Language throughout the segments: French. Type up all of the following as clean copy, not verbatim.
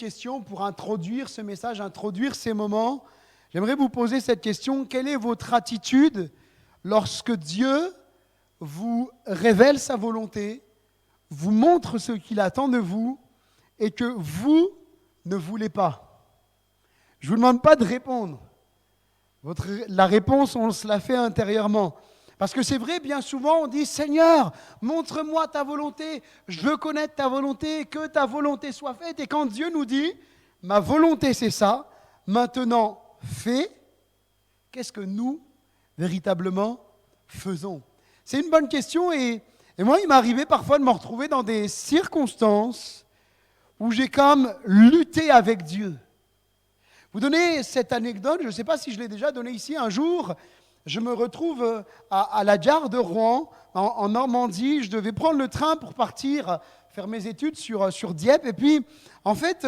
question pour introduire ce message, introduire ces moments. J'aimerais vous poser cette question. Quelle est votre attitude lorsque Dieu vous révèle sa volonté, vous montre ce qu'il attend de vous et que vous ne voulez pas? Je ne vous demande pas de répondre. La réponse, on se la fait intérieurement. Parce que c'est vrai, bien souvent, on dit « Seigneur, montre-moi ta volonté, je veux connaître ta volonté, que ta volonté soit faite. » Et quand Dieu nous dit « Ma volonté, c'est ça, maintenant, fais », qu'est-ce que nous, véritablement, faisons? C'est une bonne question et moi, il m'est arrivé parfois de me retrouver dans des circonstances où j'ai comme lutté avec Dieu. Vous donnez cette anecdote, je ne sais pas si je l'ai déjà donnée ici. Un jour, je me retrouve à la gare de Rouen, en Normandie. Je devais prendre le train pour partir faire mes études sur Dieppe. Et puis, en fait,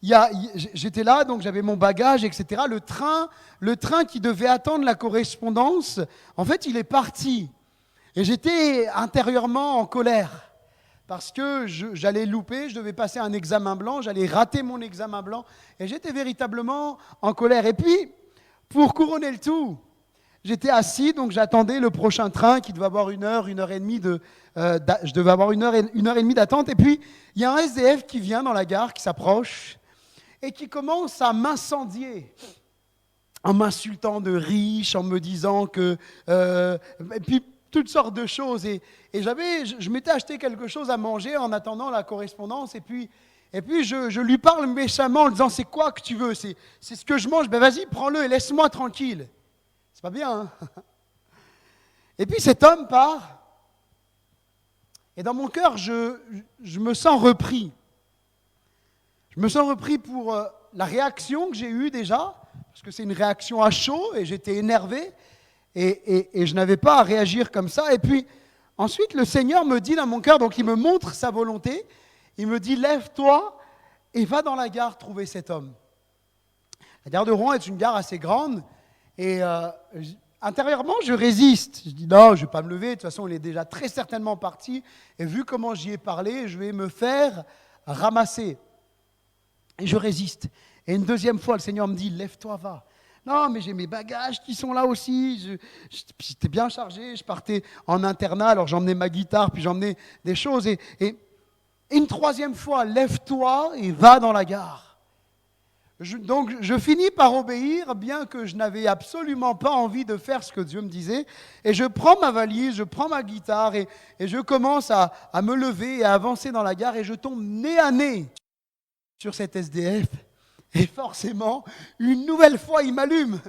j'étais là, donc j'avais mon bagage, etc. Le train qui devait attendre la correspondance, en fait, il est parti. Et j'étais intérieurement en colère. Parce que j'allais louper, je devais passer un examen blanc, j'allais rater mon examen blanc. Et j'étais véritablement en colère. Et puis, pour couronner le tout, j'étais assis, donc j'attendais le prochain train qui devait avoir une heure et demie je devais avoir une heure et demie d'attente. Et puis, il y a un SDF qui vient dans la gare, qui s'approche et qui commence à m'incendier en m'insultant de riche, en me disant que... et puis, toutes sortes de choses. Et je m'étais acheté quelque chose à manger en attendant la correspondance. Et puis je lui parle méchamment en disant « C'est quoi que tu veux? C'est ce que je mange. Ben vas-y, prends-le et laisse-moi tranquille. » C'est pas bien, hein? Et puis cet homme part. Et dans mon cœur, je me sens repris. Je me sens repris pour la réaction que j'ai eue déjà, parce que c'est une réaction à chaud et j'étais énervé. Et je n'avais pas à réagir comme ça. Et puis, ensuite, le Seigneur me dit dans mon cœur, donc il me montre sa volonté, il me dit, lève-toi et va dans la gare trouver cet homme. La gare de Rouen est une gare assez grande, et intérieurement, je résiste. Je dis, non, je ne vais pas me lever, de toute façon, il est déjà très certainement parti, et vu comment j'y ai parlé, je vais me faire ramasser. Et je résiste. Et une deuxième fois, le Seigneur me dit, lève-toi, va. Non, mais j'ai mes bagages qui sont là aussi. J'étais bien chargé, je partais en internat, alors j'emmenais ma guitare, puis j'emmenais des choses. Et une troisième fois, lève-toi et va dans la gare. Donc je finis par obéir, bien que je n'avais absolument pas envie de faire ce que Dieu me disait. Et je prends ma valise, je prends ma guitare, et je commence à me lever et à avancer dans la gare, et je tombe nez à nez sur cet SDF. Et forcément, une nouvelle fois, il m'allume.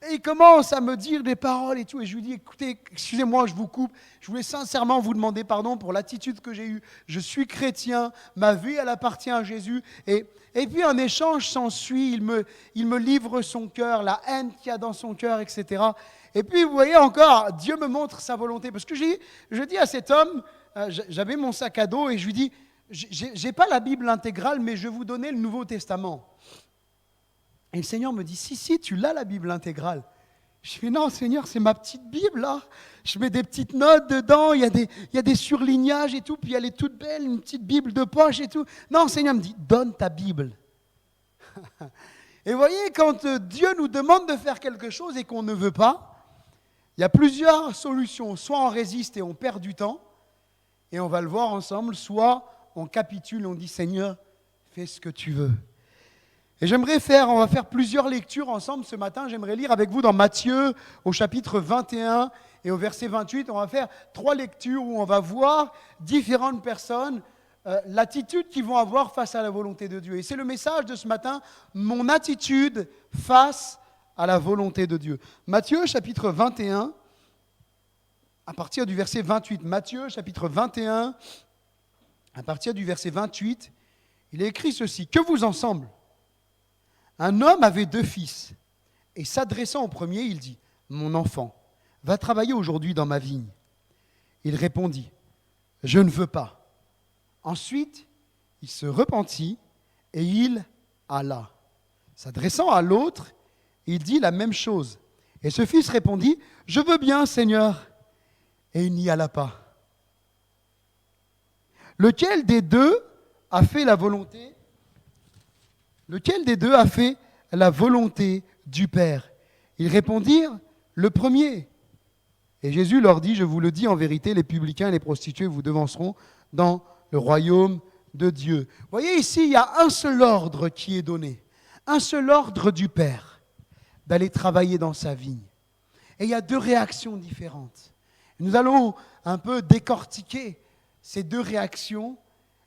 Et il commence à me dire des paroles et tout. Et je lui dis, écoutez, excusez-moi, je vous coupe. Je voulais sincèrement vous demander pardon pour l'attitude que j'ai eue. Je suis chrétien, ma vie, elle appartient à Jésus. Et puis un échange s'ensuit. Il me livre son cœur, la haine qu'il y a dans son cœur, etc. Et puis, vous voyez encore, Dieu me montre sa volonté. Parce que je dis à cet homme, j'avais mon sac à dos et je lui dis, j'ai pas la Bible intégrale, mais je vais vous donner le Nouveau Testament. Et le Seigneur me dit, si, tu l'as la Bible intégrale. Je fais, non Seigneur, c'est ma petite Bible là. Je mets des petites notes dedans, il y a des surlignages et tout, puis elle est toute belle, une petite Bible de poche et tout. Non, le Seigneur me dit, donne ta Bible. Et vous voyez, quand Dieu nous demande de faire quelque chose et qu'on ne veut pas, il y a plusieurs solutions. Soit on résiste et on perd du temps, et on va le voir ensemble, soit on capitule, on dit, Seigneur, fais ce que tu veux. Et on va faire plusieurs lectures ensemble ce matin. J'aimerais lire avec vous dans Matthieu au chapitre 21 et au verset 28. On va faire 3 lectures où on va voir différentes personnes, l'attitude qu'ils vont avoir face à la volonté de Dieu. Et c'est le message de ce matin, mon attitude face à la volonté de Dieu. Matthieu chapitre 21, à partir du verset 28. Matthieu chapitre 21, à partir du verset 28, il est écrit ceci. Que vous ensemble? Un homme avait 2 fils, et s'adressant au premier, il dit, « Mon enfant, va travailler aujourd'hui dans ma vigne. » Il répondit, « Je ne veux pas. » Ensuite, il se repentit, et il alla. S'adressant à l'autre, il dit la même chose. Et ce fils répondit, « Je veux bien, Seigneur. » Et il n'y alla pas. Lequel des deux a fait la volonté Lequel des deux a fait la volonté du Père? Ils répondirent, le premier. Et Jésus leur dit, je vous le dis en vérité, les publicains et les prostituées vous devanceront dans le royaume de Dieu. Vous voyez ici, il y a un seul ordre qui est donné, un seul ordre du Père, d'aller travailler dans sa vigne. Et il y a deux réactions différentes. Nous allons un peu décortiquer ces deux réactions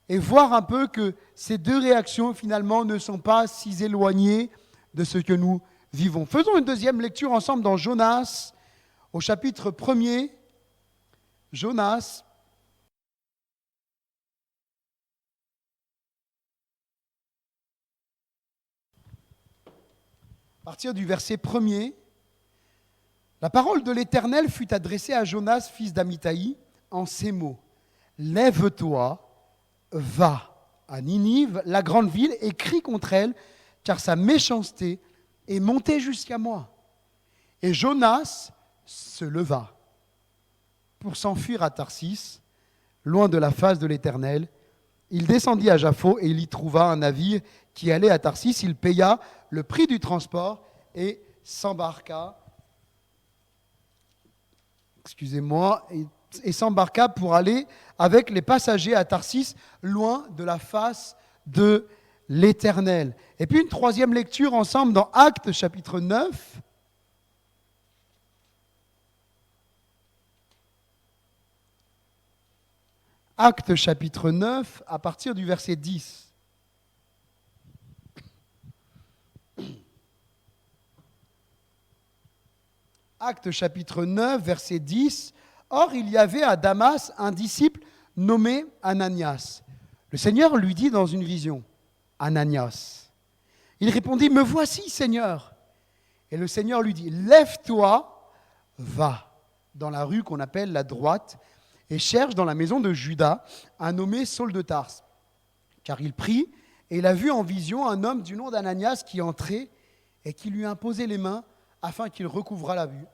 et voir un peu que ces deux réactions finalement ne sont pas si éloignées de ce que nous vivons. Faisons une deuxième lecture ensemble dans Jonas, au chapitre 1er. Jonas, à partir du verset 1er, la parole de l'Éternel fut adressée à Jonas, fils d'Amithaï, en ces mots. Lève-toi, va à Ninive, la grande ville, et crie contre elle, car sa méchanceté est montée jusqu'à moi. Et Jonas se leva pour s'enfuir à Tarsis, loin de la face de l'Éternel. Il descendit à Jaffo et il y trouva un navire qui allait à Tarsis. Il paya le prix du transport et s'embarqua. Et s'embarqua pour aller avec les passagers à Tarsis, loin de la face de l'Éternel. Et puis une troisième lecture ensemble dans Actes chapitre 9. Actes chapitre 9, à partir du verset 10. Actes chapitre 9, verset 10. Or, il y avait à Damas un disciple nommé Ananias. Le Seigneur lui dit dans une vision, Ananias. Il répondit, me voici, Seigneur. Et le Seigneur lui dit, lève-toi, va dans la rue qu'on appelle la droite et cherche dans la maison de Judas un nommé Saul de Tarse. Car il prie et il a vu en vision un homme du nom d'Ananias qui entrait et qui lui imposait les mains afin qu'il recouvrât la vue.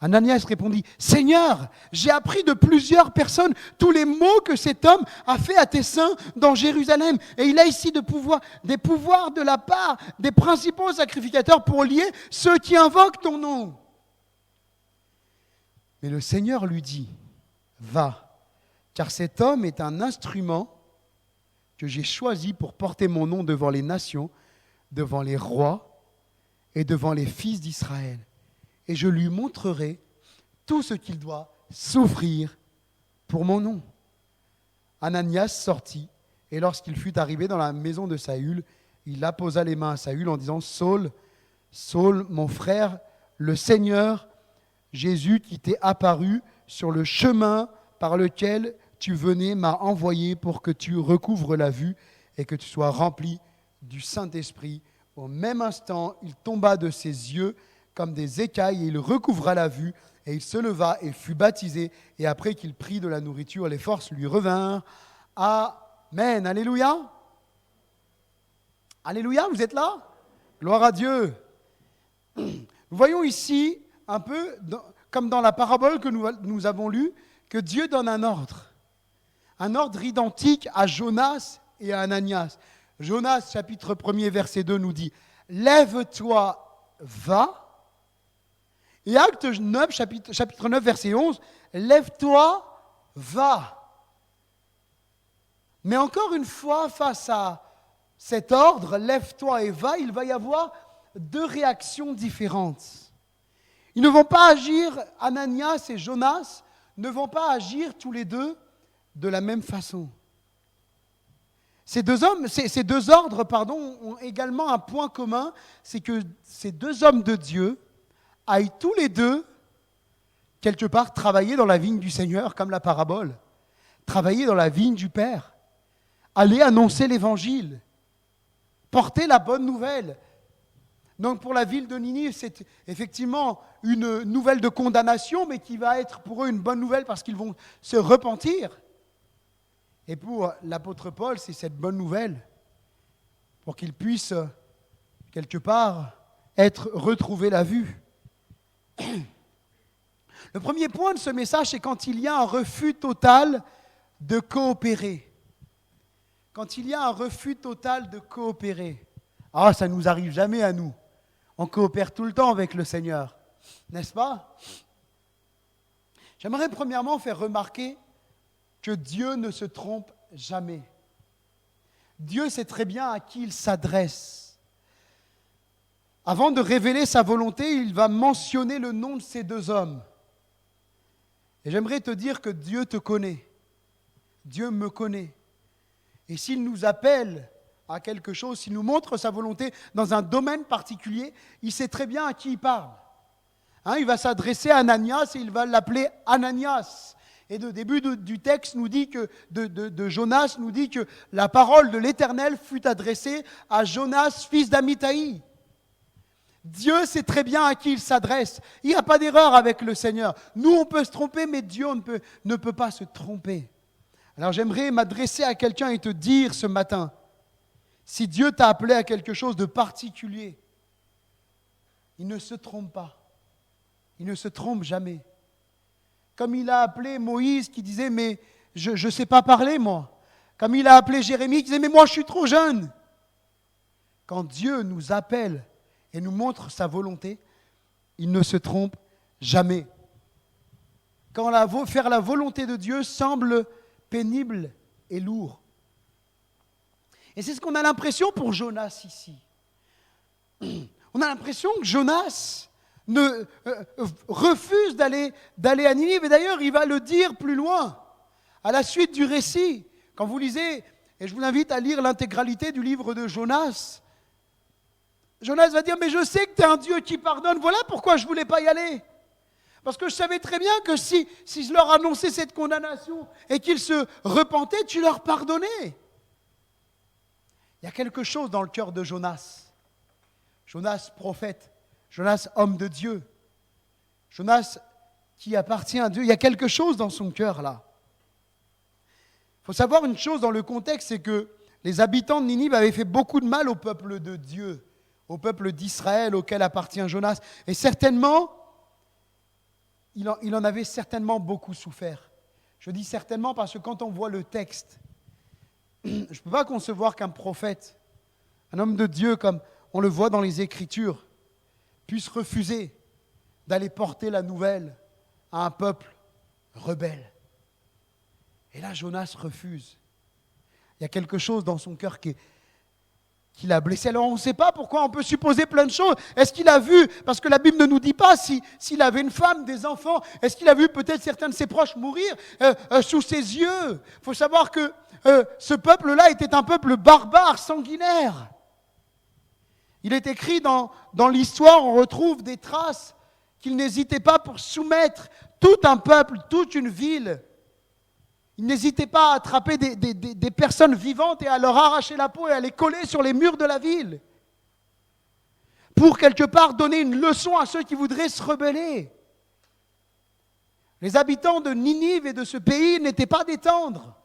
Ananias répondit, « Seigneur, j'ai appris de plusieurs personnes tous les maux que cet homme a fait à tes saints dans Jérusalem. Et il a ici des pouvoirs de la part des principaux sacrificateurs pour lier ceux qui invoquent ton nom. » Mais le Seigneur lui dit, « Va, car cet homme est un instrument que j'ai choisi pour porter mon nom devant les nations, devant les rois et devant les fils d'Israël. Et je lui montrerai tout ce qu'il doit souffrir pour mon nom. » Ananias sortit, et lorsqu'il fut arrivé dans la maison de Saül, il apposa les mains à Saül en disant, « Saul, Saul, mon frère, le Seigneur Jésus qui t'est apparu sur le chemin par lequel tu venais m'a envoyé pour que tu recouvres la vue et que tu sois rempli du Saint-Esprit. » Au même instant, il tomba de ses yeux comme des écailles, et il recouvra la vue, et il se leva et fut baptisé, et après qu'il prit de la nourriture, les forces lui revinrent. Amen. Alléluia. Alléluia, vous êtes là? Gloire à Dieu. Nous voyons ici, un peu comme dans la parabole que nous avons lue, que Dieu donne un ordre identique à Jonas et à Ananias. Jonas, chapitre 1er, verset 2, nous dit « Lève-toi, va ». Et Acte 9, chapitre 9, verset 11, « Lève-toi, va ». Mais encore une fois, face à cet ordre, « Lève-toi et va », il va y avoir deux réactions différentes. Ils ne vont pas agir, Ananias et Jonas ne vont pas agir tous les deux de la même façon. Ces deux ordres ont également un point commun, c'est que ces deux hommes de Dieu aillent tous les deux, quelque part, travailler dans la vigne du Seigneur, comme la parabole, travailler dans la vigne du Père, aller annoncer l'Évangile, porter la bonne nouvelle. Donc pour la ville de Ninive, c'est effectivement une nouvelle de condamnation, mais qui va être pour eux une bonne nouvelle parce qu'ils vont se repentir. Et pour l'apôtre Paul, c'est cette bonne nouvelle pour qu'il puisse, quelque part, retrouver la vue. Le premier point de ce message, c'est quand il y a un refus total de coopérer. Quand il y a un refus total de coopérer. Ah, ça ne nous arrive jamais à nous. On coopère tout le temps avec le Seigneur, n'est-ce pas? J'aimerais premièrement faire remarquer que Dieu ne se trompe jamais. Dieu sait très bien à qui il s'adresse. Avant de révéler sa volonté, il va mentionner le nom de ces deux hommes. Et j'aimerais te dire que Dieu te connaît. Dieu me connaît. Et s'il nous appelle à quelque chose, s'il nous montre sa volonté dans un domaine particulier, il sait très bien à qui il parle. Il va s'adresser à Ananias et il va l'appeler Ananias. Et le début du texte nous dit que, de Jonas nous dit que la parole de l'Éternel fut adressée à Jonas, fils d'Amittai. Dieu sait très bien à qui il s'adresse. Il n'y a pas d'erreur avec le Seigneur. Nous, on peut se tromper, mais Dieu ne peut pas se tromper. Alors j'aimerais m'adresser à quelqu'un et te dire ce matin, si Dieu t'a appelé à quelque chose de particulier, il ne se trompe pas. Il ne se trompe jamais. Comme il a appelé Moïse qui disait, mais je ne sais pas parler moi. Comme il a appelé Jérémie qui disait, mais moi je suis trop jeune. Quand Dieu nous appelle et nous montre sa volonté, il ne se trompe jamais. Quand faire la volonté de Dieu semble pénible et lourd. Et c'est ce qu'on a l'impression pour Jonas ici. On a l'impression que Jonas refuse d'aller à Ninive. Et d'ailleurs, il va le dire plus loin, à la suite du récit. Quand vous lisez, et je vous invite à lire l'intégralité du livre de Jonas, Jonas va dire, mais je sais que tu es un Dieu qui pardonne, voilà pourquoi je ne voulais pas y aller. Parce que je savais très bien que si je leur annonçais cette condamnation et qu'ils se repentaient, tu leur pardonnais. Il y a quelque chose dans le cœur de Jonas. Jonas, prophète. Jonas, homme de Dieu. Jonas, qui appartient à Dieu. Il y a quelque chose dans son cœur là. Il faut savoir une chose dans le contexte, c'est que les habitants de Ninive avaient fait beaucoup de mal au peuple de Dieu, au peuple d'Israël auquel appartient Jonas. Et certainement, il en avait certainement beaucoup souffert. Je dis certainement parce que quand on voit le texte, je ne peux pas concevoir qu'un prophète, un homme de Dieu comme on le voit dans les Écritures, puisse refuser d'aller porter la nouvelle à un peuple rebelle. Et là, Jonas refuse. Il y a quelque chose dans son cœur qui l'a blessé. Alors on ne sait pas pourquoi, on peut supposer plein de choses. Est-ce qu'il a vu, parce que la Bible ne nous dit pas s'il avait une femme, des enfants, est-ce qu'il a vu peut-être certains de ses proches mourir sous ses yeux? Il faut savoir que ce peuple-là était un peuple barbare, sanguinaire. Il est écrit dans l'histoire, on retrouve des traces qu'il n'hésitait pas pour soumettre tout un peuple, toute une ville. Il n'hésitait pas à attraper des personnes vivantes et à leur arracher la peau et à les coller sur les murs de la ville. Pour quelque part donner une leçon à ceux qui voudraient se rebeller. Les habitants de Ninive et de ce pays n'étaient pas des tendres.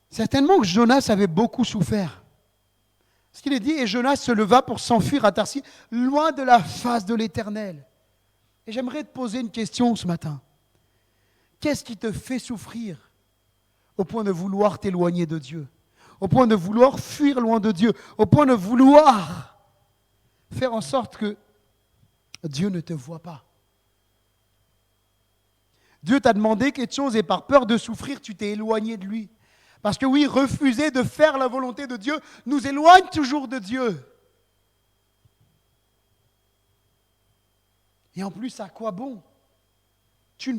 Certainement que Jonas avait beaucoup souffert. Ce qu'il est dit, et Jonas se leva pour s'enfuir à Tarsis, loin de la face de l'Éternel. Et j'aimerais te poser une question ce matin. Qu'est-ce qui te fait souffrir au point de vouloir t'éloigner de Dieu, au point de vouloir fuir loin de Dieu, au point de vouloir faire en sorte que Dieu ne te voit pas? Dieu t'a demandé quelque chose et par peur de souffrir, tu t'es éloigné de lui. Parce que oui, refuser de faire la volonté de Dieu nous éloigne toujours de Dieu. Et en plus, à quoi bon? Je ne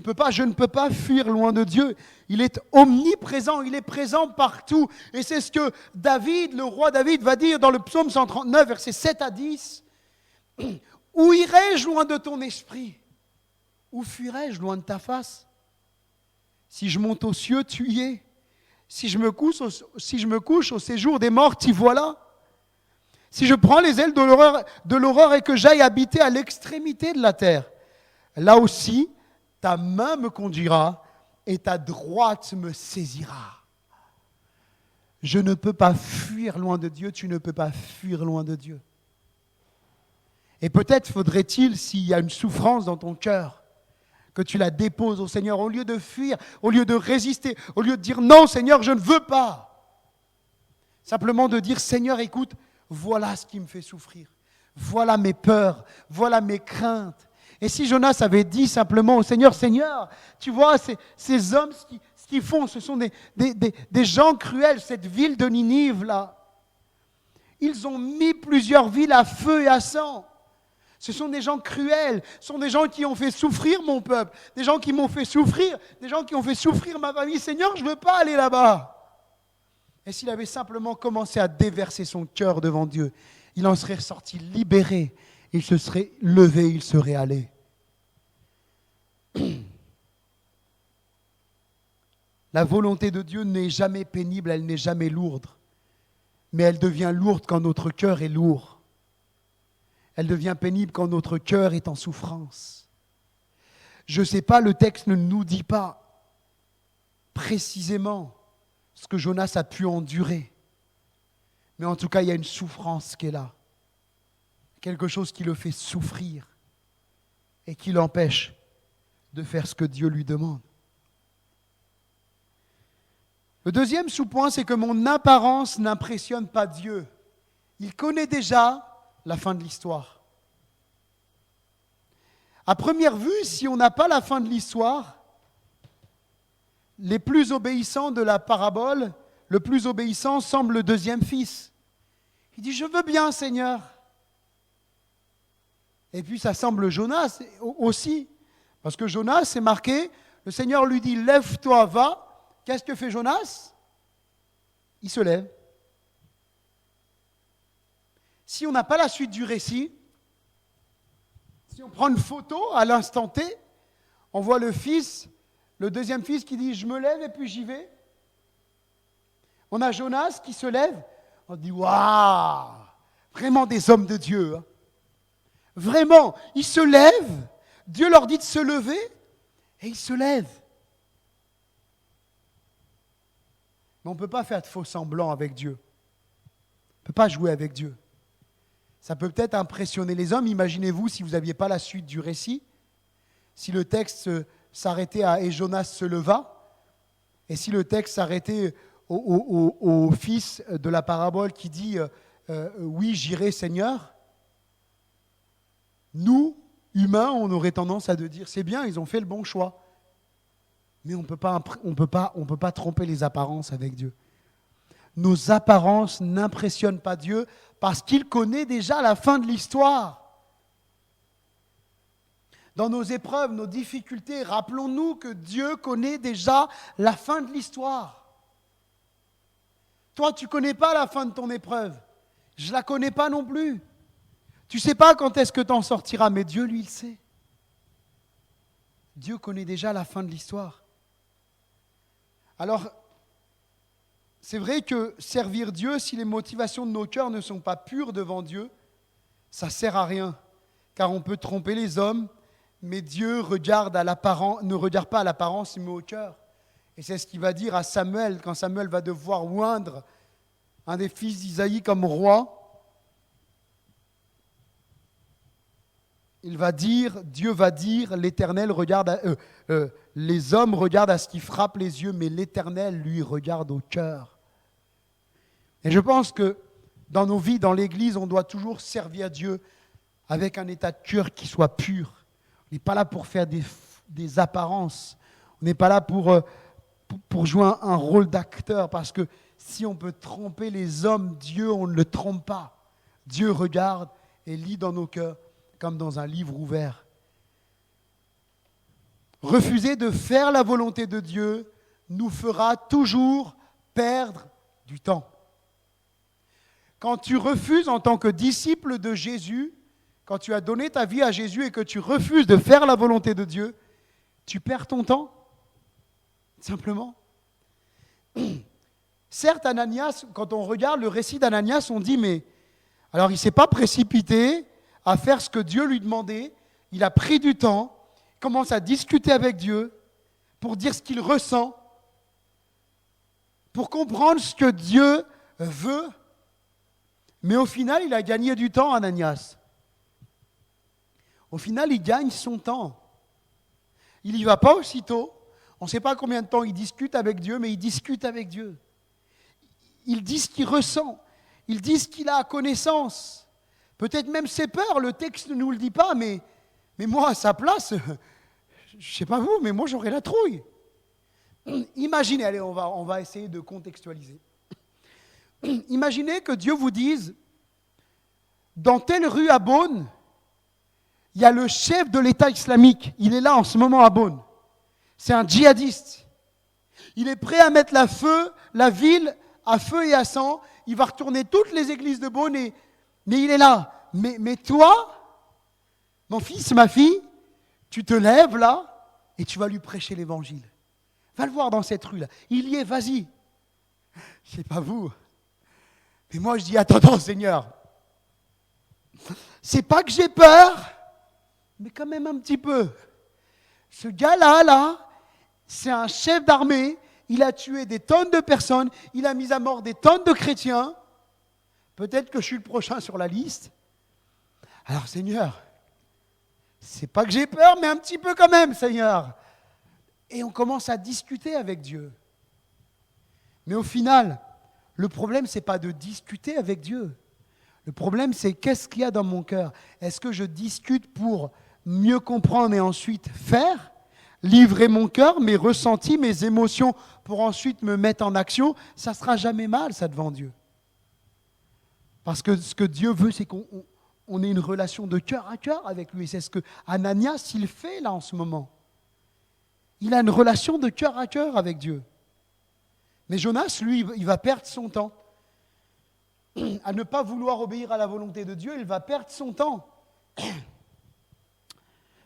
peux pas fuir loin de Dieu. Il est omniprésent, il est présent partout. Et c'est ce que David, le roi David, va dire dans le psaume 139, versets 7 à 10. Où irai-je loin de ton esprit? Où fuirai-je loin de ta face? Si je monte aux cieux, tu y es. Si je me couche au séjour des morts, t'y voilà. Si je prends les ailes de l'aurore et que j'aille habiter à l'extrémité de la terre, là aussi, ta main me conduira et ta droite me saisira. Je ne peux pas fuir loin de Dieu, tu ne peux pas fuir loin de Dieu. Et peut-être faudrait-il, s'il y a une souffrance dans ton cœur, que tu la déposes au Seigneur, au lieu de fuir, au lieu de résister, au lieu de dire non Seigneur, je ne veux pas. Simplement de dire, Seigneur, écoute, voilà ce qui me fait souffrir. Voilà mes peurs, voilà mes craintes. Et si Jonas avait dit simplement au Seigneur, Seigneur, tu vois, ces hommes, ce qu'ils font, ce sont des gens cruels, cette ville de Ninive, là. Ils ont mis plusieurs villes à feu et à sang. Ce sont des gens cruels, ce sont des gens qui ont fait souffrir mon peuple, des gens qui m'ont fait souffrir, des gens qui ont fait souffrir ma famille. Seigneur, je ne veux pas aller là-bas. Et s'il avait simplement commencé à déverser son cœur devant Dieu, il en serait sorti libéré, il se serait levé, il serait allé. La volonté de Dieu n'est jamais pénible, elle n'est jamais lourde. Mais elle devient lourde quand notre cœur est lourd. Elle devient pénible quand notre cœur est en souffrance. Je ne sais pas, le texte ne nous dit pas précisément ce que Jonas a pu endurer. Mais en tout cas, il y a une souffrance qui est là. Quelque chose qui le fait souffrir et qui l'empêche de faire ce que Dieu lui demande. Le deuxième sous-point, c'est que mon apparence n'impressionne pas Dieu. Il connaît déjà la fin de l'histoire. À première vue, si on n'a pas la fin de l'histoire, les plus obéissants de la parabole, le plus obéissant semble le deuxième fils. Il dit, je veux bien, Seigneur. Et puis ça semble Jonas aussi. Parce que Jonas, c'est marqué, le Seigneur lui dit, lève-toi, va. Qu'est-ce que fait Jonas? Il se lève. Si on n'a pas la suite du récit, si on prend une photo à l'instant T, on voit le fils, le deuxième fils qui dit, je me lève et puis j'y vais. On a Jonas qui se lève, on dit, waouh, vraiment des hommes de Dieu. Hein. Vraiment, ils se lèvent, Dieu leur dit de se lever et ils se lèvent. Mais on ne peut pas faire de faux semblants avec Dieu. On ne peut pas jouer avec Dieu. Ça peut peut-être impressionner les hommes. Imaginez-vous si vous n'aviez pas la suite du récit, si le texte s'arrêtait à « Et Jonas se leva », et si le texte s'arrêtait au fils de la parabole qui dit « Oui, j'irai Seigneur », nous, humains, on aurait tendance à dire « C'est bien, ils ont fait le bon choix ». Mais on ne peut pas tromper les apparences avec Dieu. Nos apparences n'impressionnent pas Dieu parce qu'il connaît déjà la fin de l'histoire. Dans nos épreuves, nos difficultés, rappelons-nous que Dieu connaît déjà la fin de l'histoire. Toi, tu ne connais pas la fin de ton épreuve. Je ne la connais pas non plus. Tu ne sais pas quand est-ce que tu en sortiras, mais Dieu, lui, il sait. Dieu connaît déjà la fin de l'histoire. Alors, c'est vrai que servir Dieu, si les motivations de nos cœurs ne sont pas pures devant Dieu, ça ne sert à rien, car on peut tromper les hommes, mais Dieu ne regarde pas à l'apparence, mais au cœur. Et c'est ce qu'il va dire à Samuel, quand Samuel va devoir oindre un des fils d'Isaïe comme roi. Il va dire, Dieu va dire, l'Éternel regarde, les hommes regardent à ce qui frappe les yeux, mais l'Éternel, lui, regarde au cœur. Et je pense que dans nos vies, dans l'Église, on doit toujours servir Dieu avec un état de cœur qui soit pur. On n'est pas là pour faire des apparences. On n'est pas là pour jouer un rôle d'acteur, parce que si on peut tromper les hommes, Dieu, on ne le trompe pas. Dieu regarde et lit dans nos cœurs comme dans un livre ouvert. Refuser de faire la volonté de Dieu nous fera toujours perdre du temps. Quand tu refuses en tant que disciple de Jésus, quand tu as donné ta vie à Jésus et que tu refuses de faire la volonté de Dieu, tu perds ton temps, simplement. Certes, Ananias, quand on regarde le récit d'Ananias, on dit, mais alors il ne s'est pas précipité à faire ce que Dieu lui demandait, il a pris du temps, il commence à discuter avec Dieu pour dire ce qu'il ressent, pour comprendre ce que Dieu veut, mais au final, il a gagné du temps, Ananias. Au final, il gagne son temps. Il n'y va pas aussitôt, on ne sait pas combien de temps il discute avec Dieu, mais il discute avec Dieu. il dit ce qu'il ressent, il dit ce qu'il a à connaissance. Peut-être même ses peurs, le texte ne nous le dit pas, mais moi, à sa place, je ne sais pas vous, mais moi, j'aurais la trouille. Imaginez, allez, on va essayer de contextualiser. Imaginez que Dieu vous dise, dans telle rue à Beaune, il y a le chef de l'État islamique, il est là en ce moment à Beaune. C'est un djihadiste. Il est prêt à mettre la ville à feu et à sang. Il va retourner toutes les églises de Beaune, mais il est là. Mais toi, mon fils, ma fille, tu te lèves là et tu vas lui prêcher l'évangile. Va le voir dans cette rue-là. Il y est, vas-y. Je ne sais pas vous. Mais moi, je dis, attends, Seigneur. C'est pas que j'ai peur, mais quand même un petit peu. Ce gars-là, c'est un chef d'armée. Il a tué des tonnes de personnes. Il a mis à mort des tonnes de chrétiens. Peut-être que je suis le prochain sur la liste. Alors, Seigneur, c'est pas que j'ai peur, mais un petit peu quand même, Seigneur. Et on commence à discuter avec Dieu. Mais au final, le problème, ce n'est pas de discuter avec Dieu. Le problème, c'est qu'est-ce qu'il y a dans mon cœur? Est-ce que je discute pour mieux comprendre et ensuite faire? Livrer mon cœur, mes ressentis, mes émotions, pour ensuite me mettre en action? Ça ne sera jamais mal, ça, devant Dieu. Parce que ce que Dieu veut, c'est qu'on ait une relation de cœur à cœur avec lui. C'est ce que Ananias, il fait là en ce moment. Il a une relation de cœur à cœur avec Dieu. Mais Jonas, lui, il va perdre son temps. À ne pas vouloir obéir à la volonté de Dieu, il va perdre son temps.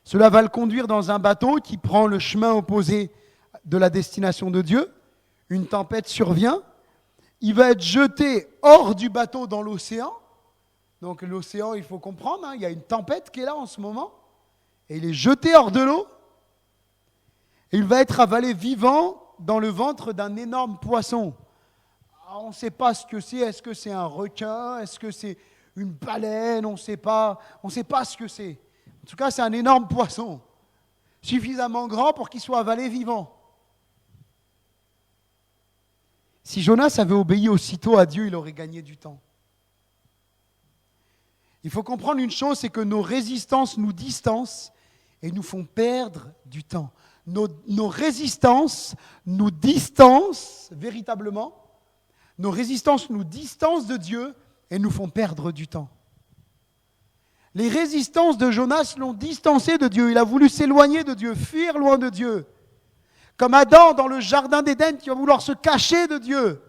Cela va le conduire dans un bateau qui prend le chemin opposé de la destination de Dieu. Une tempête survient. Il va être jeté hors du bateau dans l'océan. Donc l'océan, il faut comprendre, il y a une tempête qui est là en ce moment. Et il est jeté hors de l'eau. Et il va être avalé vivant dans le ventre d'un énorme poisson. Alors, on ne sait pas ce que c'est. Est-ce que c'est un requin? Est-ce que c'est une baleine? On ne sait pas ce que c'est. En tout cas, c'est un énorme poisson, suffisamment grand pour qu'il soit avalé vivant. Si Jonas avait obéi aussitôt à Dieu, il aurait gagné du temps. Il faut comprendre une chose, c'est que nos résistances nous distancent et nous font perdre du temps. Nos résistances nous distancent véritablement. Nos résistances nous distancent de Dieu et nous font perdre du temps. Les résistances de Jonas l'ont distancé de Dieu. Il a voulu s'éloigner de Dieu, fuir loin de Dieu. Comme Adam dans le jardin d'Éden qui va vouloir se cacher de Dieu.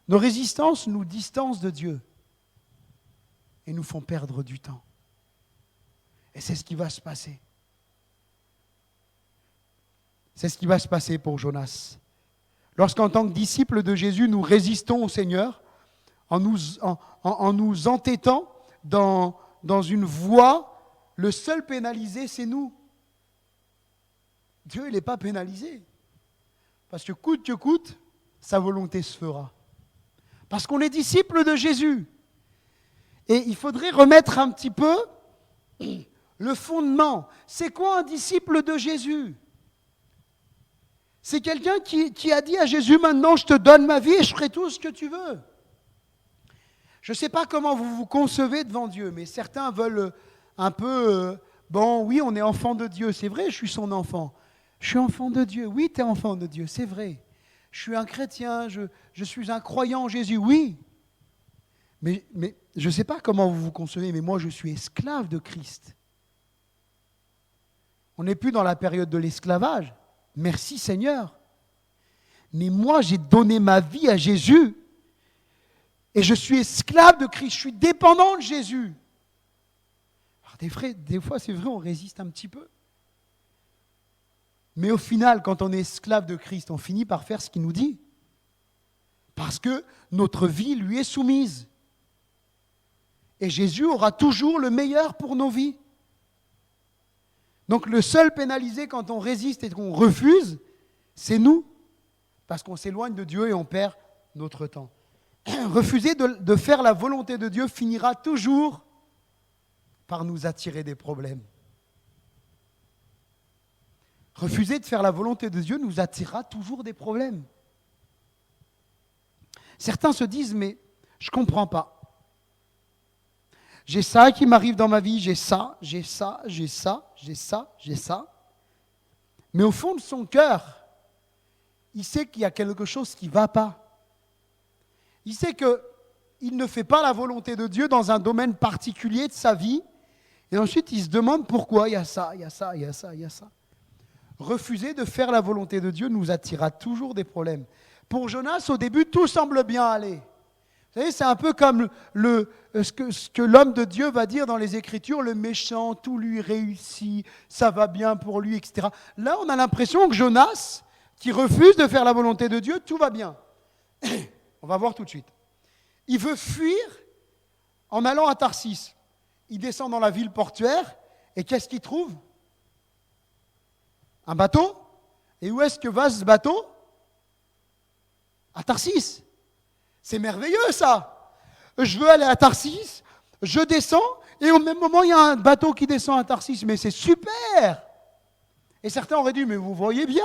Nos résistances nous distancent de Dieu et nous font perdre du temps. Et c'est ce qui va se passer. C'est ce qui va se passer pour Jonas. Lorsqu'en tant que disciples de Jésus, nous résistons au Seigneur, en nous entêtant dans une voie, le seul pénalisé, c'est nous. Dieu, il n'est pas pénalisé. Parce que coûte que coûte, sa volonté se fera. Parce qu'on est disciples de Jésus. Et il faudrait remettre un petit peu le fondement. C'est quoi un disciple de Jésus? C'est quelqu'un qui a dit à Jésus, maintenant je te donne ma vie et je ferai tout ce que tu veux. Je ne sais pas comment vous vous concevez devant Dieu, mais certains veulent un peu, bon oui, on est enfant de Dieu, c'est vrai, je suis son enfant. Je suis enfant de Dieu, oui, tu es enfant de Dieu, c'est vrai. Je suis un chrétien, je suis un croyant en Jésus, oui. Mais je ne sais pas comment vous vous concevez, mais moi je suis esclave de Christ. On n'est plus dans la période de l'esclavage. Merci Seigneur. Mais moi, j'ai donné ma vie à Jésus. Et je suis esclave de Christ. Je suis dépendant de Jésus. Alors des fois, c'est vrai, on résiste un petit peu. Mais au final, quand on est esclave de Christ, on finit par faire ce qu'il nous dit. Parce que notre vie lui est soumise. Et Jésus aura toujours le meilleur pour nos vies. Donc le seul pénalisé quand on résiste et qu'on refuse, c'est nous. Parce qu'on s'éloigne de Dieu et on perd notre temps. Refuser de faire la volonté de Dieu finira toujours par nous attirer des problèmes. Refuser de faire la volonté de Dieu nous attirera toujours des problèmes. Certains se disent, mais je ne comprends pas. J'ai ça qui m'arrive dans ma vie, j'ai ça. Mais au fond de son cœur, il sait qu'il y a quelque chose qui ne va pas. Il sait qu'il ne fait pas la volonté de Dieu dans un domaine particulier de sa vie. Et ensuite, il se demande pourquoi il y a ça. Refuser de faire la volonté de Dieu nous attirera toujours des problèmes. Pour Jonas, au début, tout semble bien aller. Vous savez, c'est un peu comme ce que l'homme de Dieu va dire dans les Écritures, le méchant, tout lui réussit, ça va bien pour lui, etc. Là, on a l'impression que Jonas, qui refuse de faire la volonté de Dieu, tout va bien. On va voir tout de suite. Il veut fuir en allant à Tarsis. Il descend dans la ville portuaire, et qu'est-ce qu'il trouve ? Un bateau. Et où est-ce que va ce bateau ? À Tarsis. C'est merveilleux ça. Je veux aller à Tarsis, je descends, et au même moment, il y a un bateau qui descend à Tarsis. Mais c'est super. Et certains auraient dit, mais vous voyez bien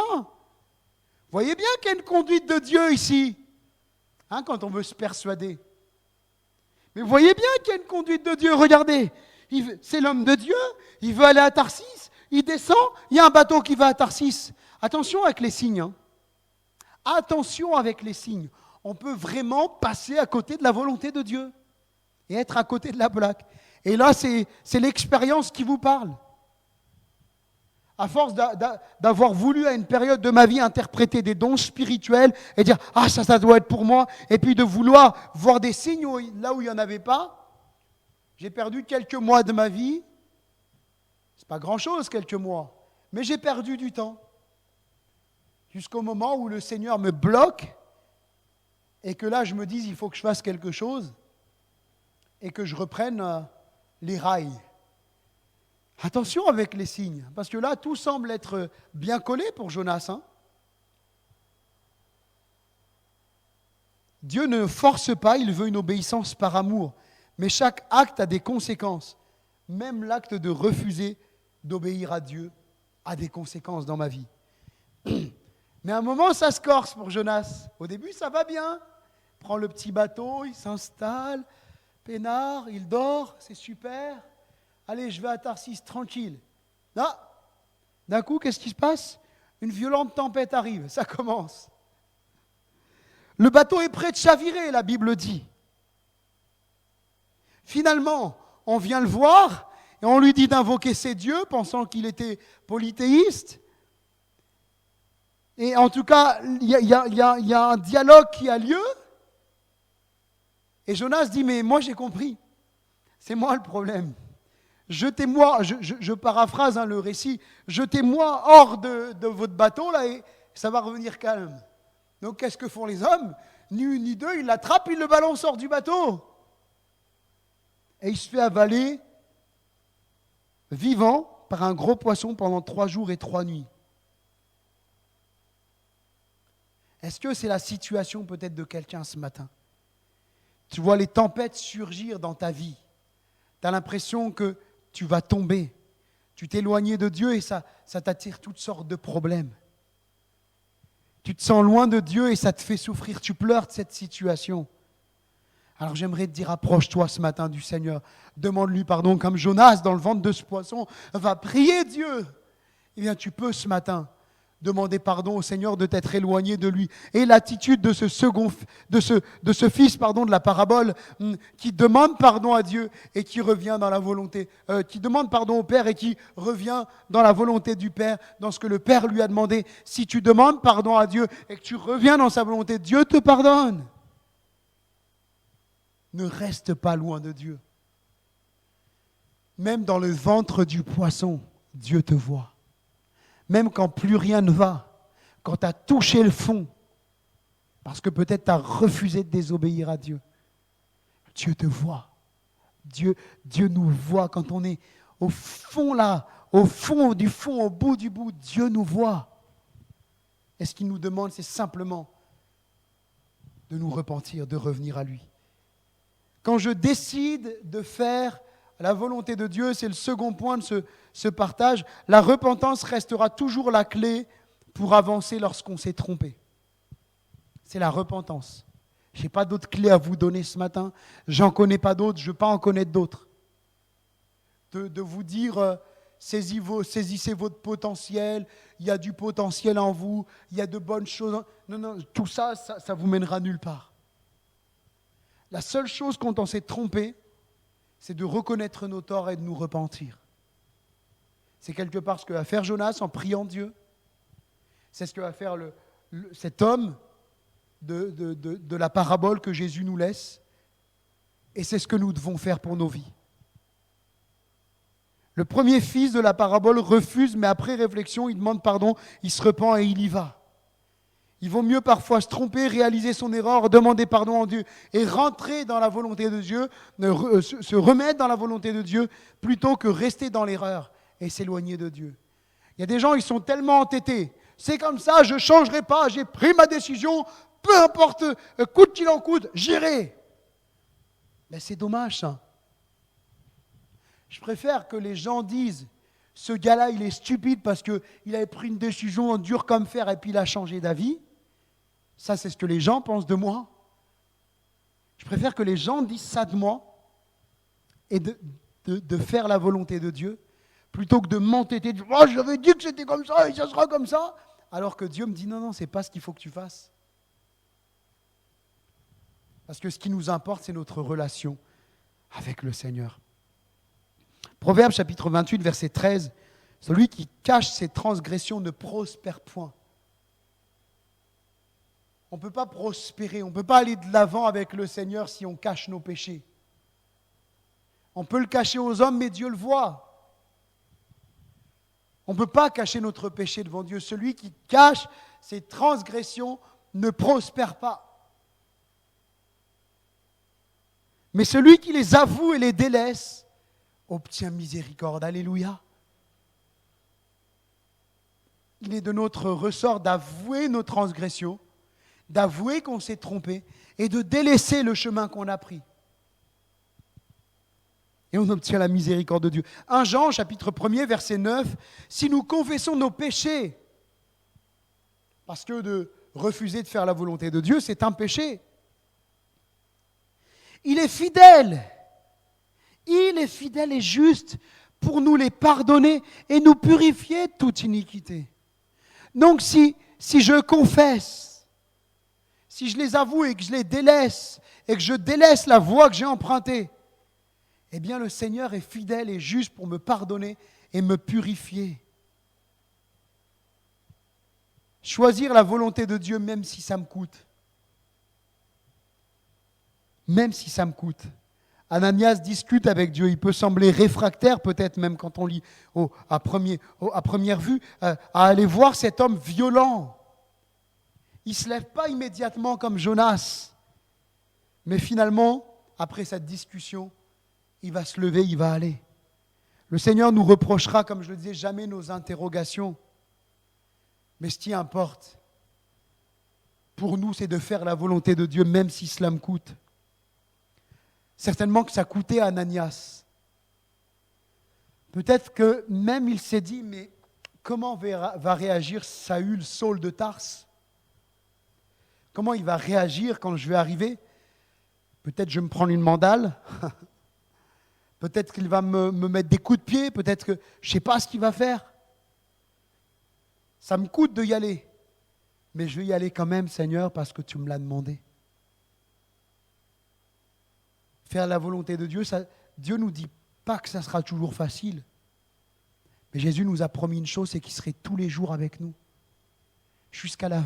qu'il y a une conduite de Dieu ici, quand on veut se persuader. Mais vous voyez bien qu'il y a une conduite de Dieu, regardez. C'est l'homme de Dieu, il veut aller à Tarsis, il descend, il y a un bateau qui va à Tarsis. Attention avec les signes. Attention avec les signes. On peut vraiment passer à côté de la volonté de Dieu et être à côté de la plaque. Et là, c'est l'expérience qui vous parle. À force d'avoir voulu à une période de ma vie interpréter des dons spirituels et dire « Ah, ça doit être pour moi », et puis de vouloir voir des signes là où il n'y en avait pas, j'ai perdu quelques mois de ma vie. Ce n'est pas grand-chose, quelques mois, mais j'ai perdu du temps. Jusqu'au moment où le Seigneur me bloque et que là, je me dise, il faut que je fasse quelque chose et que je reprenne les rails. Attention avec les signes, parce que là, tout semble être bien collé pour Jonas. Dieu ne force pas, il veut une obéissance par amour. Mais chaque acte a des conséquences. Même l'acte de refuser d'obéir à Dieu a des conséquences dans ma vie. Mais à un moment, ça se corse pour Jonas. Au début, ça va bien. Il prend le petit bateau, il s'installe, peinard, il dort, c'est super. Allez, je vais à Tarsis, tranquille. Là, d'un coup, qu'est-ce qui se passe ? Une violente tempête arrive, ça commence. Le bateau est prêt de chavirer, la Bible dit. Finalement, on vient le voir et on lui dit d'invoquer ses dieux, pensant qu'il était polythéiste. Et en tout cas, il y a un dialogue qui a lieu. Et Jonas dit, mais moi j'ai compris. C'est moi le problème. Jetez-moi, je paraphrase le récit, jetez-moi hors de votre bateau là et ça va revenir calme. Donc qu'est-ce que font les hommes ? Ni une ni deux, ils l'attrapent, ils le balancent hors du bateau. Et il se fait avaler vivant par un gros poisson pendant 3 jours et 3 nuits. Est-ce que c'est la situation peut-être de quelqu'un ce matin ? Tu vois les tempêtes surgir dans ta vie. Tu as l'impression que tu vas tomber. Tu t'éloignes de Dieu et ça t'attire toutes sortes de problèmes. Tu te sens loin de Dieu et ça te fait souffrir. Tu pleures de cette situation. Alors j'aimerais te dire, approche-toi ce matin du Seigneur. Demande-lui pardon comme Jonas dans le ventre de ce poisson. Va prier Dieu. Eh bien tu peux ce matin demander pardon au Seigneur de t'être éloigné de lui. Et l'attitude de ce fils de la parabole qui demande pardon à Dieu et qui revient dans la volonté, qui demande pardon au Père et qui revient dans la volonté du Père, dans ce que le Père lui a demandé. Si tu demandes pardon à Dieu et que tu reviens dans sa volonté, Dieu te pardonne. Ne reste pas loin de Dieu. Même dans le ventre du poisson, Dieu te voit. Même quand plus rien ne va, quand tu as touché le fond, parce que peut-être tu as refusé de désobéir à Dieu, Dieu te voit. Dieu nous voit quand on est au fond là, au fond du fond, au bout du bout, Dieu nous voit. Et ce qu'il nous demande, c'est simplement de nous repentir, de revenir à lui. Quand je décide de faire la volonté de Dieu, c'est le second point de ce partage. La repentance restera toujours la clé pour avancer lorsqu'on s'est trompé. C'est la repentance. Je n'ai pas d'autres clés à vous donner ce matin. J'en connais pas d'autres, je ne veux pas en connaître d'autres. De vous dire, saisissez votre potentiel, il y a du potentiel en vous, il y a de bonnes choses. Non, non, tout ça, ça vous mènera nulle part. La seule chose quand on s'est trompé, c'est de reconnaître nos torts et de nous repentir. C'est quelque part ce que va faire Jonas en priant Dieu. C'est ce que va faire cet homme de la parabole que Jésus nous laisse. Et c'est ce que nous devons faire pour nos vies. Le premier fils de la parabole refuse, mais après réflexion, il demande pardon, il se repent et il y va. Il vaut mieux parfois se tromper, réaliser son erreur, demander pardon à Dieu et rentrer dans la volonté de Dieu, se remettre dans la volonté de Dieu, plutôt que rester dans l'erreur et s'éloigner de Dieu. Il y a des gens, ils sont tellement entêtés. C'est comme ça, je ne changerai pas, j'ai pris ma décision, peu importe, coûte qu'il en coûte, j'irai. Mais c'est dommage ça. Je préfère que les gens disent, ce gars-là, il est stupide parce qu'il avait pris une décision dure comme fer et puis il a changé d'avis. Ça, c'est ce que les gens pensent de moi. Je préfère que les gens disent ça de moi et de faire la volonté de Dieu, plutôt que de m'entêter, de dire « Oh, j'avais dit que c'était comme ça et ça sera comme ça », alors que Dieu me dit « Non, non, ce n'est pas ce qu'il faut que tu fasses. » Parce que ce qui nous importe, c'est notre relation avec le Seigneur. Proverbe chapitre 28, verset 13. Celui qui cache ses transgressions ne prospère point. On ne peut pas prospérer, on ne peut pas aller de l'avant avec le Seigneur si on cache nos péchés. On peut le cacher aux hommes, mais Dieu le voit. On ne peut pas cacher notre péché devant Dieu. Celui qui cache ses transgressions ne prospère pas. Mais celui qui les avoue et les délaisse obtient miséricorde. Alléluia. Il est de notre ressort d'avouer nos transgressions, d'avouer qu'on s'est trompé et de délaisser le chemin qu'on a pris. Et on obtient la miséricorde de Dieu. 1 Jean, chapitre 1er, verset 9. Si nous confessons nos péchés, parce que de refuser de faire la volonté de Dieu, c'est un péché. Il est fidèle et juste pour nous les pardonner et nous purifier de toute iniquité. Donc si je confesse, si je les avoue et que je les délaisse, et que je délaisse la voie que j'ai empruntée, eh bien le Seigneur est fidèle et juste pour me pardonner et me purifier. Choisir la volonté de Dieu même si ça me coûte. Même si ça me coûte. Ananias discute avec Dieu. Il peut sembler réfractaire, peut-être même quand on lit à première vue, à aller voir cet homme violent. Il ne se lève pas immédiatement comme Jonas. Mais finalement, après cette discussion, il va se lever, il va aller. Le Seigneur nous reprochera, comme je le disais, jamais nos interrogations. Mais ce qui importe, pour nous, c'est de faire la volonté de Dieu, même si cela me coûte. Certainement que ça coûtait à Ananias. Peut-être que même il s'est dit, mais comment va réagir Saül de Tarse? Comment il va réagir quand je vais arriver? Peut-être je vais me prendre une mandale. Peut-être qu'il va me mettre des coups de pied. Peut-être que je ne sais pas ce qu'il va faire. Ça me coûte de y aller. Mais je vais y aller quand même, Seigneur, parce que tu me l'as demandé. Faire la volonté de Dieu, Dieu ne nous dit pas que ça sera toujours facile. Mais Jésus nous a promis une chose, c'est qu'il serait tous les jours avec nous. Jusqu'à la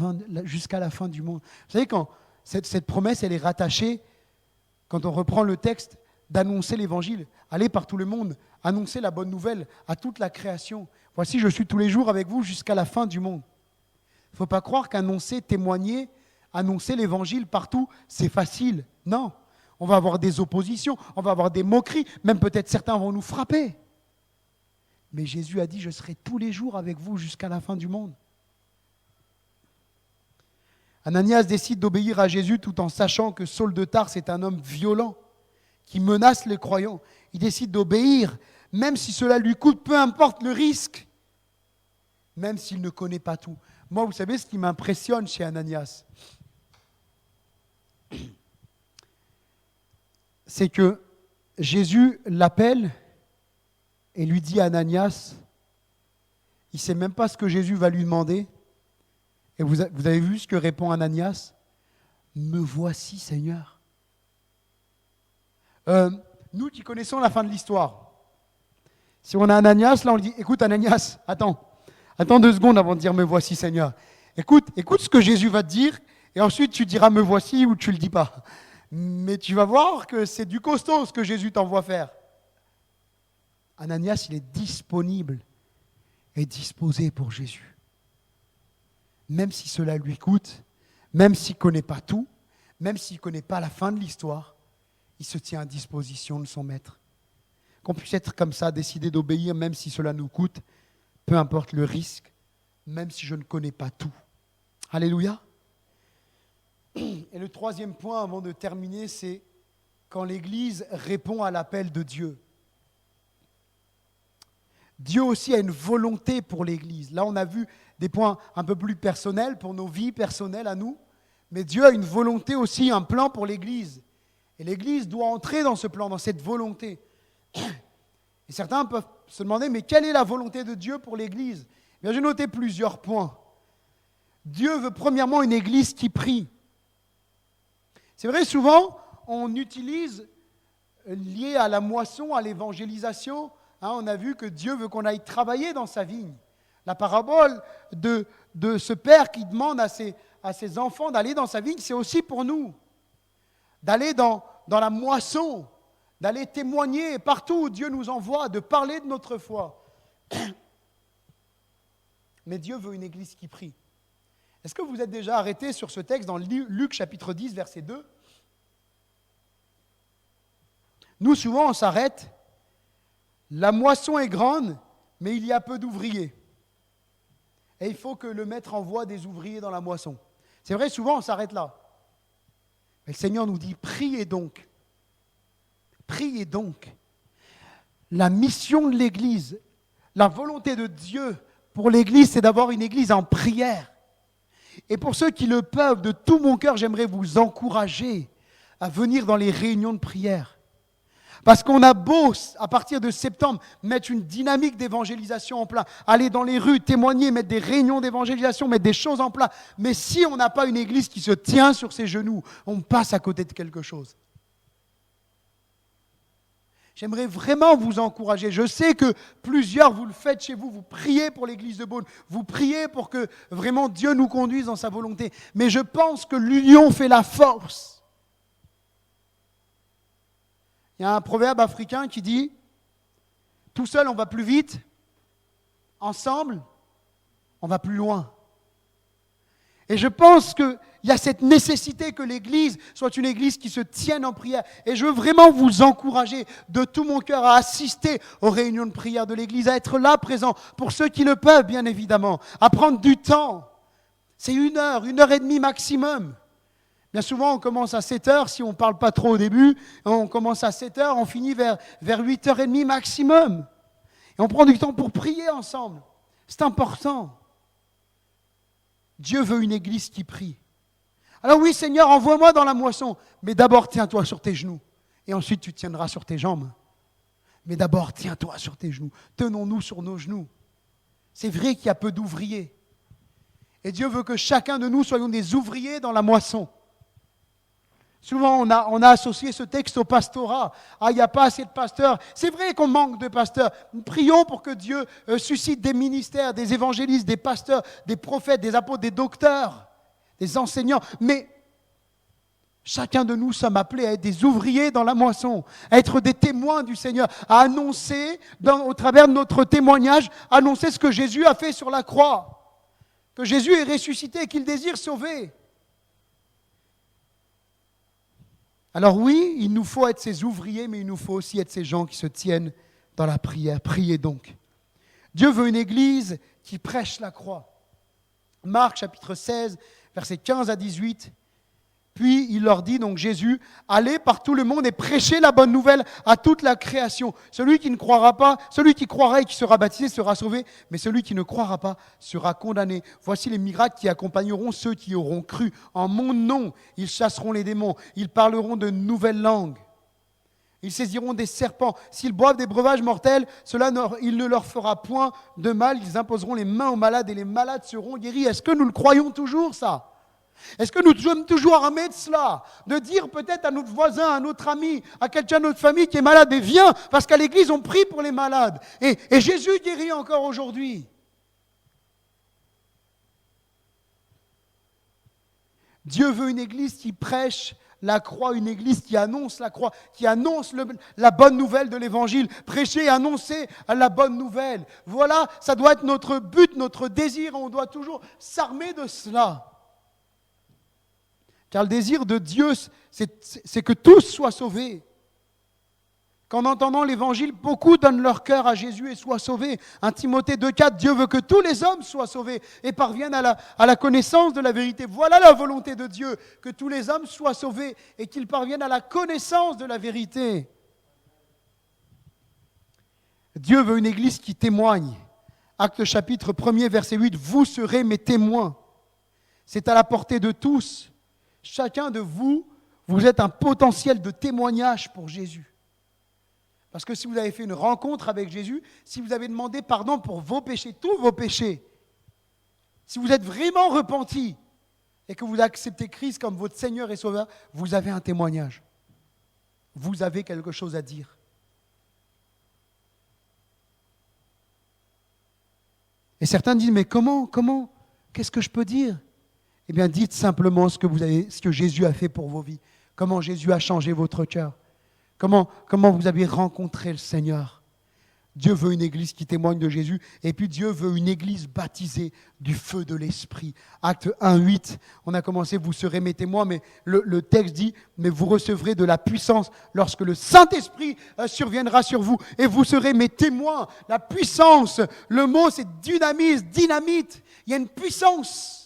fin du monde. Vous savez, quand cette promesse, elle est rattachée, quand on reprend le texte, d'annoncer l'évangile, aller par tout le monde, annoncer la bonne nouvelle à toute la création. Voici, je suis tous les jours avec vous jusqu'à la fin du monde. Il ne faut pas croire qu'annoncer, témoigner, annoncer l'évangile partout, c'est facile. Non. On va avoir des oppositions, on va avoir des moqueries, même peut-être certains vont nous frapper. Mais Jésus a dit, je serai tous les jours avec vous jusqu'à la fin du monde. Ananias décide d'obéir à Jésus tout en sachant que Saul de Tarse est un homme violent qui menace les croyants. Il décide d'obéir, même si cela lui coûte, peu importe le risque, même s'il ne connaît pas tout. Moi, vous savez ce qui m'impressionne chez Ananias? c'est que Jésus l'appelle et lui dit à Ananias, il ne sait même pas ce que Jésus va lui demander. Et vous avez vu ce que répond Ananias ? Me voici, Seigneur. Nous qui connaissons la fin de l'histoire, si on a Ananias, là on lui dit, écoute Ananias, attends 2 secondes avant de dire me voici, Seigneur. Écoute ce que Jésus va te dire, et ensuite tu diras me voici ou tu ne le dis pas. Mais tu vas voir que c'est du costaud ce que Jésus t'envoie faire. Ananias, il est disponible et disposé pour Jésus. Même si cela lui coûte, même s'il ne connaît pas tout, même s'il ne connaît pas la fin de l'histoire, il se tient à disposition de son maître. Qu'on puisse être comme ça, décider d'obéir, même si cela nous coûte, peu importe le risque, même si je ne connais pas tout. Alléluia. Et le 3e point, avant de terminer, c'est quand l'Église répond à l'appel de Dieu. Dieu aussi a une volonté pour l'Église. Là, on a vu des points un peu plus personnels pour nos vies personnelles à nous, mais Dieu a une volonté aussi, un plan pour l'Église. Et l'Église doit entrer dans ce plan, dans cette volonté. Et certains peuvent se demander, mais quelle est la volonté de Dieu pour l'Église ? Bien, j'ai noté plusieurs points. Dieu veut premièrement une Église qui prie. C'est vrai, souvent, on utilise, lié à la moisson, à l'évangélisation, on a vu que Dieu veut qu'on aille travailler dans sa vigne. La parabole de ce père qui demande à ses enfants d'aller dans sa vigne, c'est aussi pour nous. D'aller dans la moisson, d'aller témoigner partout où Dieu nous envoie, de parler de notre foi. Mais Dieu veut une église qui prie. Est-ce que vous êtes déjà arrêté sur ce texte dans Luc chapitre 10, verset 2 ? Nous, souvent, on s'arrête. La moisson est grande, mais il y a peu d'ouvriers. Et il faut que le maître envoie des ouvriers dans la moisson. C'est vrai, souvent, on s'arrête là. Mais le Seigneur nous dit, priez donc. Priez donc. La mission de l'Église, la volonté de Dieu pour l'Église, c'est d'avoir une Église en prière. Et pour ceux qui le peuvent, de tout mon cœur, j'aimerais vous encourager à venir dans les réunions de prière. Parce qu'on a beau, à partir de septembre, mettre une dynamique d'évangélisation en place, aller dans les rues, témoigner, mettre des réunions d'évangélisation, mettre des choses en place. Mais si on n'a pas une église qui se tient sur ses genoux, on passe à côté de quelque chose. J'aimerais vraiment vous encourager. Je sais que plusieurs, vous le faites chez vous, vous priez pour l'église de Beaune, vous priez pour que vraiment Dieu nous conduise dans sa volonté. Mais je pense que l'union fait la force. Il y a un proverbe africain qui dit « Tout seul, on va plus vite. Ensemble, on va plus loin. » Et je pense qu'il y a cette nécessité que l'Église soit une Église qui se tienne en prière. Et je veux vraiment vous encourager de tout mon cœur à assister aux réunions de prière de l'Église, à être là présent, pour ceux qui le peuvent, bien évidemment, à prendre du temps. C'est 1 heure, 1 heure et demie maximum. Bien souvent, on commence à 7 heures, si on ne parle pas trop au début, on commence à 7 heures, on finit vers 8h30 maximum. Et on prend du temps pour prier ensemble. C'est important. Dieu veut une église qui prie. Alors oui, Seigneur, envoie-moi dans la moisson, mais d'abord tiens-toi sur tes genoux, et ensuite tu tiendras sur tes jambes. Mais d'abord, tiens-toi sur tes genoux. Tenons-nous sur nos genoux. C'est vrai qu'il y a peu d'ouvriers. Et Dieu veut que chacun de nous soyons des ouvriers dans la moisson. Souvent, on a associé ce texte au pastorat. Ah, il n'y a pas assez de pasteurs. C'est vrai qu'on manque de pasteurs. Nous prions pour que Dieu suscite des ministères, des évangélistes, des pasteurs, des prophètes, des apôtres, des docteurs, des enseignants. Mais chacun de nous sommes appelés à être des ouvriers dans la moisson, à être des témoins du Seigneur, à annoncer, au travers de notre témoignage, annoncer ce que Jésus a fait sur la croix, que Jésus est ressuscité et qu'il désire sauver. Alors oui, il nous faut être ces ouvriers, mais il nous faut aussi être ces gens qui se tiennent dans la prière. Priez donc. Dieu veut une église qui prêche la croix. Marc chapitre 16, versets 15 à 18. Puis il leur dit, donc Jésus, allez par tout le monde et prêchez la bonne nouvelle à toute la création. Celui qui ne croira pas, celui qui croira et qui sera baptisé sera sauvé, mais celui qui ne croira pas sera condamné. Voici les miracles qui accompagneront ceux qui auront cru. En mon nom, ils chasseront les démons, ils parleront de nouvelles langues. Ils saisiront des serpents. S'ils boivent des breuvages mortels, il ne leur fera point de mal. Ils imposeront les mains aux malades et les malades seront guéris. Est-ce que nous le croyons toujours, ça? Est-ce que nous sommes toujours armés de cela? De dire peut-être à notre voisin, à notre ami, à quelqu'un de notre famille qui est malade, mais viens, parce qu'à l'église, on prie pour les malades. Et Jésus guérit encore aujourd'hui. Dieu veut une église qui prêche la croix, une église qui annonce la croix, qui annonce la bonne nouvelle de l'évangile. Prêcher et annoncer la bonne nouvelle. Voilà, ça doit être notre but, notre désir. On doit toujours s'armer de cela. Car le désir de Dieu, c'est que tous soient sauvés. Qu'en entendant l'évangile, beaucoup donnent leur cœur à Jésus et soient sauvés. 1 Timothée 2,4, Dieu veut que tous les hommes soient sauvés et parviennent à la connaissance de la vérité. Voilà la volonté de Dieu, que tous les hommes soient sauvés et qu'ils parviennent à la connaissance de la vérité. Dieu veut une église qui témoigne. Actes chapitre 1er, verset 8, vous serez mes témoins. C'est à la portée de tous. Chacun de vous, vous êtes un potentiel de témoignage pour Jésus. Parce que si vous avez fait une rencontre avec Jésus, si vous avez demandé pardon pour vos péchés, tous vos péchés, si vous êtes vraiment repenti et que vous acceptez Christ comme votre Seigneur et Sauveur, vous avez un témoignage. Vous avez quelque chose à dire. Et certains disent, mais comment, qu'est-ce que je peux dire? Eh bien, dites simplement ce que Jésus a fait pour vos vies. Comment Jésus a changé votre cœur. Comment vous avez rencontré le Seigneur. Dieu veut une église qui témoigne de Jésus. Et puis Dieu veut une église baptisée du feu de l'Esprit. Acte 1:8, on a commencé, vous serez mes témoins, mais le texte dit, mais vous recevrez de la puissance lorsque le Saint-Esprit surviendra sur vous. Et vous serez mes témoins. La puissance, le mot c'est dynamite. Il y a une puissance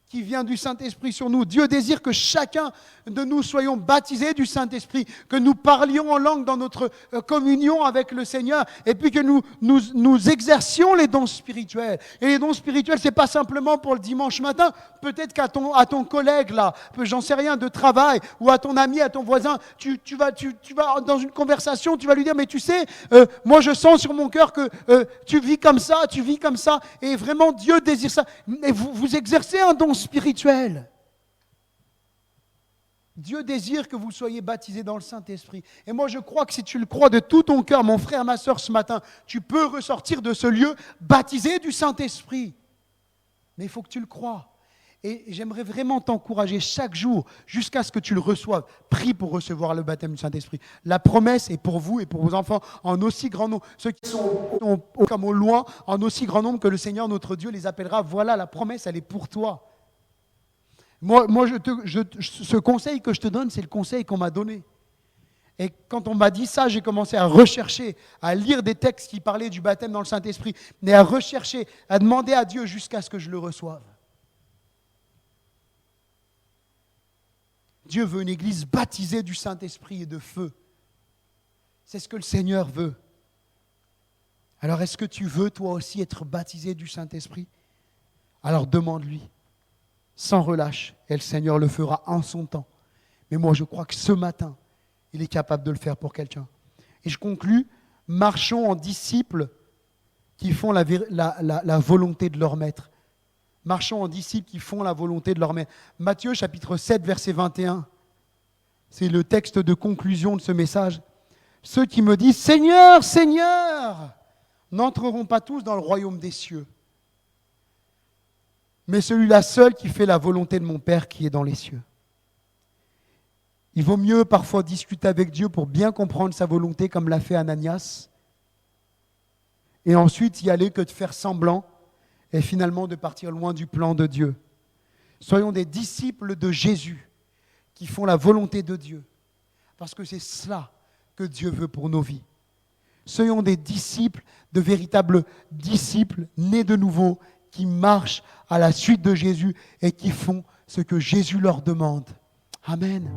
qui vient du Saint-Esprit sur nous. Dieu désire que chacun de nous soyons baptisés du Saint-Esprit, que nous parlions en langue dans notre communion avec le Seigneur, et puis que nous exercions les dons spirituels. Et les dons spirituels, c'est pas simplement pour le dimanche matin. Peut-être qu'à ton collègue, là, j'en sais rien, de travail, ou à ton ami, à ton voisin, tu vas dans une conversation, tu vas lui dire, mais tu sais, moi je sens sur mon cœur que tu vis comme ça, et vraiment Dieu désire ça. Et vous exercez un don spirituel. Dieu désire que vous soyez baptisés dans le Saint-Esprit. Et moi, je crois que si tu le crois de tout ton cœur, mon frère, ma soeur, ce matin, tu peux ressortir de ce lieu baptisé du Saint-Esprit. Mais il faut que tu le crois. Et j'aimerais vraiment t'encourager chaque jour, jusqu'à ce que tu le reçoives. Prie pour recevoir le baptême du Saint-Esprit. La promesse est pour vous et pour vos enfants en aussi grand nombre. Ceux qui sont comme au loin, en aussi grand nombre que le Seigneur, notre Dieu, les appellera. Voilà, la promesse, elle est pour toi. Moi ce conseil que je te donne, c'est le conseil qu'on m'a donné. Et quand on m'a dit ça, j'ai commencé à rechercher, à lire des textes qui parlaient du baptême dans le Saint-Esprit, mais à rechercher, à demander à Dieu jusqu'à ce que je le reçoive. Dieu veut une église baptisée du Saint-Esprit et de feu. C'est ce que le Seigneur veut. Alors, est-ce que tu veux toi aussi être baptisé du Saint-Esprit? Alors demande-lui. Sans relâche, et le Seigneur le fera en son temps. Mais moi, je crois que ce matin, il est capable de le faire pour quelqu'un. Et je conclus, marchons en disciples qui font la volonté de leur maître. Marchons en disciples qui font la volonté de leur maître. Matthieu, chapitre 7, verset 21. C'est le texte de conclusion de ce message. Ceux qui me disent « Seigneur, Seigneur !» n'entreront pas tous dans le royaume des cieux. Mais celui-là seul qui fait la volonté de mon Père qui est dans les cieux. Il vaut mieux parfois discuter avec Dieu pour bien comprendre sa volonté comme l'a fait Ananias, et ensuite y aller que de faire semblant et finalement de partir loin du plan de Dieu. Soyons des disciples de Jésus qui font la volonté de Dieu, parce que c'est cela que Dieu veut pour nos vies. Soyons des disciples, de véritables disciples nés de nouveau, qui marchent à la suite de Jésus et qui font ce que Jésus leur demande. Amen.